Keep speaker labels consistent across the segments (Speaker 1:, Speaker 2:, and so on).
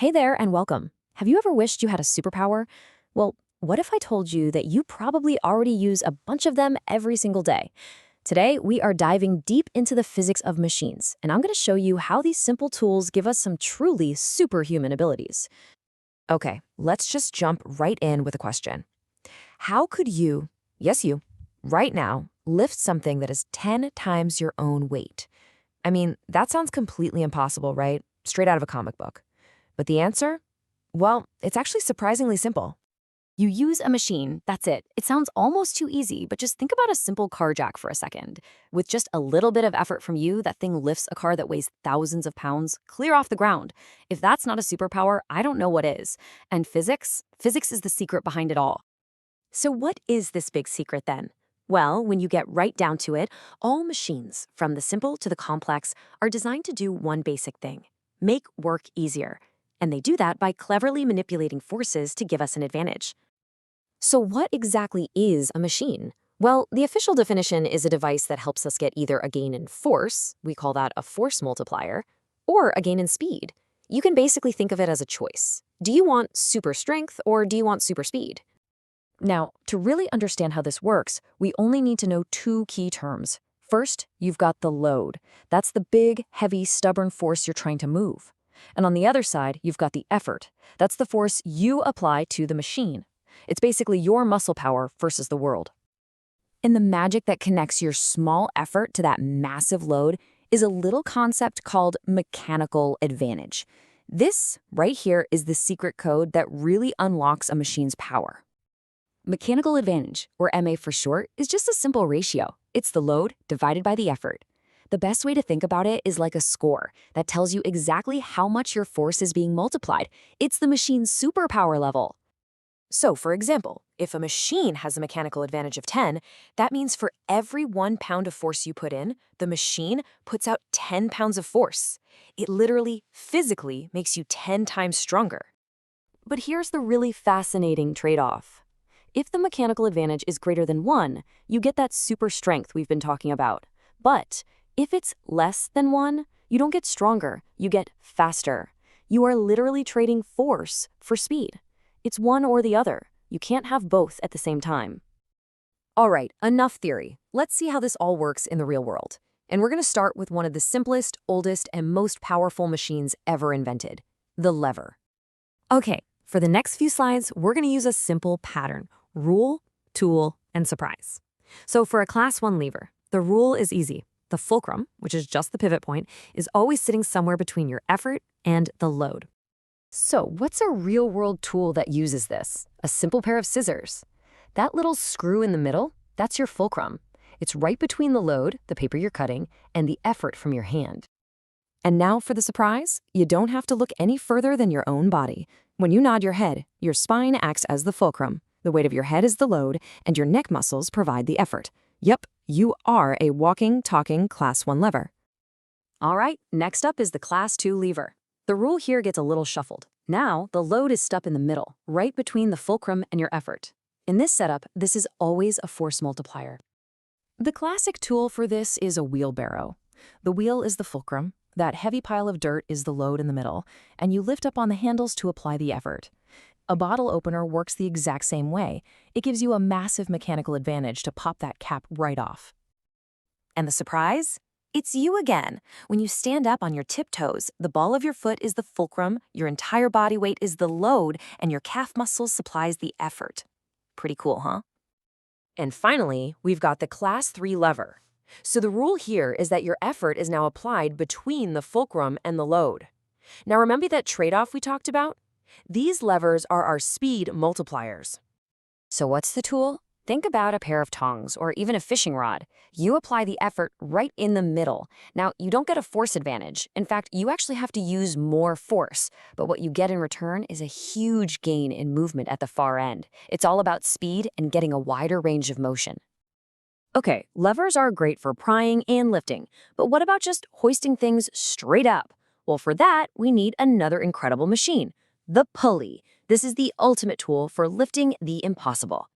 Speaker 1: Hey there and welcome. Have you ever wished you had a superpower? Well, what if I told you that you probably already use a bunch of them every single day? Today, we are diving deep into the physics of machines, and I'm going to show you how these simple tools give us some truly superhuman abilities. Okay, let's just jump right in with a question. How could you, yes you, right now, lift something that is 10 times your own weight? I mean, that sounds completely impossible, right? Straight out of a comic book. But the answer? Well, it's actually surprisingly simple. You use a machine, that's it. It sounds almost too easy, but just think about a simple car jack for a second. With just a little bit of effort from you, that thing lifts a car that weighs thousands of pounds clear off the ground. If that's not a superpower, I don't know what is. And physics? Physics is the secret behind it all. So what is this big secret then? Well, when you get right down to it, all machines, from the simple to the complex, are designed to do one basic thing: make work easier. And they do that by cleverly manipulating forces to give us an advantage. So what exactly is a machine? Well, the official definition is a device that helps us get either a gain in force, we call that a force multiplier, or a gain in speed. You can basically think of it as a choice. Do you want super strength or do you want super speed? Now, to really understand how this works, we only need to know two key terms. First, you've got the load. That's the big, heavy, stubborn force you're trying to move. And on the other side, you've got the effort. That's the force you apply to the machine. It's basically your muscle power versus the world. And the magic that connects your small effort to that massive load is a little concept called mechanical advantage. This right here is the secret code that really unlocks a machine's power. Mechanical advantage, or MA for short, is just a simple ratio. It's the load divided by the effort. The best way to think about it is like a score that tells you exactly how much your force is being multiplied. It's the machine's superpower level. So, for example, if a machine has a mechanical advantage of 10, that means for every 1 pound of force you put in, the machine puts out 10 pounds of force. It literally, physically makes you 10 times stronger. But here's the really fascinating trade-off. If the mechanical advantage is greater than 1, you get that super strength we've been talking about. But if it's less than 1, you don't get stronger, you get faster. You are literally trading force for speed. It's one or the other. You can't have both at the same time. All right, enough theory. Let's see how this all works in the real world. And we're going to start with one of the simplest, oldest, and most powerful machines ever invented: the lever. Okay, for the next few slides, we're going to use a simple pattern: rule, tool, and surprise. So for a Class 1 lever, the rule is easy. The fulcrum, which is just the pivot point, is always sitting somewhere between your effort and the load. So what's a real-world tool that uses this? A simple pair of scissors. That little screw in the middle, that's your fulcrum. It's right between the load, the paper you're cutting, and the effort from your hand. And now for the surprise, you don't have to look any further than your own body. When you nod your head, your spine acts as the fulcrum. The weight of your head is the load, and your neck muscles provide the effort. Yep, you are a walking, talking Class 1 lever. All right, next up is the Class 2 lever. The rule here gets a little shuffled. Now, the load is stuck in the middle, right between the fulcrum and your effort. In this setup, this is always a force multiplier. The classic tool for this is a wheelbarrow. The wheel is the fulcrum, that heavy pile of dirt is the load in the middle, and you lift up on the handles to apply the effort. A bottle opener works the exact same way. It gives you a massive mechanical advantage to pop that cap right off. And the surprise? It's you again. When you stand up on your tiptoes, the ball of your foot is the fulcrum, your entire body weight is the load, and your calf muscle supplies the effort. Pretty cool, huh? And finally, we've got the Class 3 lever. So the rule here is that your effort is now applied between the fulcrum and the load. Now remember that trade-off we talked about? These levers are our speed multipliers. So what's the tool? Think about a pair of tongs or even a fishing rod. You apply the effort right in the middle. Now, you don't get a force advantage. In fact, you actually have to use more force. But what you get in return is a huge gain in movement at the far end. It's all about speed and getting a wider range of motion. Okay, levers are great for prying and lifting. But what about just hoisting things straight up? Well, for that, we need another incredible machine: the pulley. This is the ultimate tool for lifting the impossible.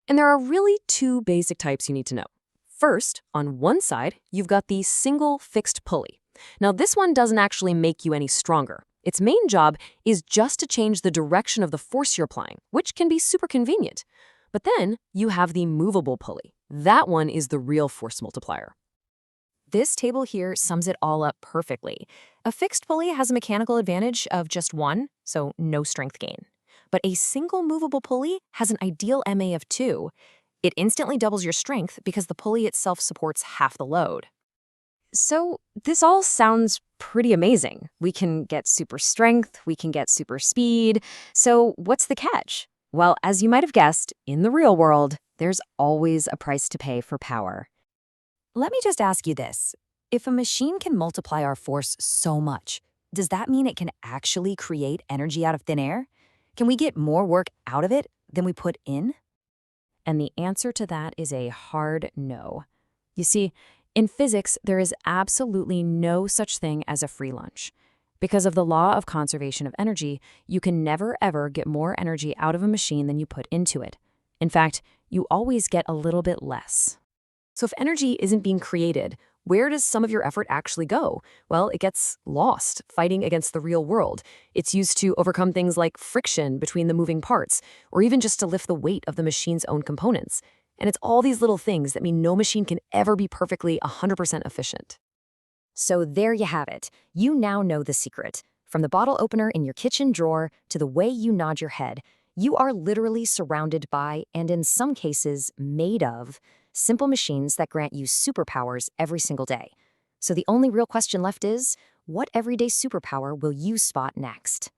Speaker 1: And there are really two basic types you need to know. First, on one side, you've got the single fixed pulley. Now, this one doesn't actually make you any stronger. Its main job is just to change the direction of the force you're applying, which can be super convenient. But then you have the movable pulley. That one is the real force multiplier. This table here sums it all up perfectly. A fixed pulley has a mechanical advantage of just one, so no strength gain. But a single movable pulley has an ideal MA of 2. It instantly doubles your strength because the pulley itself supports half the load. So this all sounds pretty amazing. We can get super strength, we can get super speed. So what's the catch? Well, as you might have guessed, in the real world, there's always a price to pay for power. Let me just ask you this. If a machine can multiply our force so much, does that mean it can actually create energy out of thin air? Can we get more work out of it than we put in? And the answer to that is a hard no. You see, in physics, there is absolutely no such thing as a free lunch. Because of the law of conservation of energy, you can never ever get more energy out of a machine than you put into it. In fact, you always get a little bit less. So if energy isn't being created, where does some of your effort actually go? Well, it gets lost fighting against the real world. It's used to overcome things like friction between the moving parts, or even just to lift the weight of the machine's own components. And it's all these little things that mean no machine can ever be perfectly 100% efficient. So there you have it. You now know the secret. From the bottle opener in your kitchen drawer to the way you nod your head, you are literally surrounded by, and in some cases, made of, simple machines that grant you superpowers every single day. So the only real question left is, what everyday superpower will you spot next?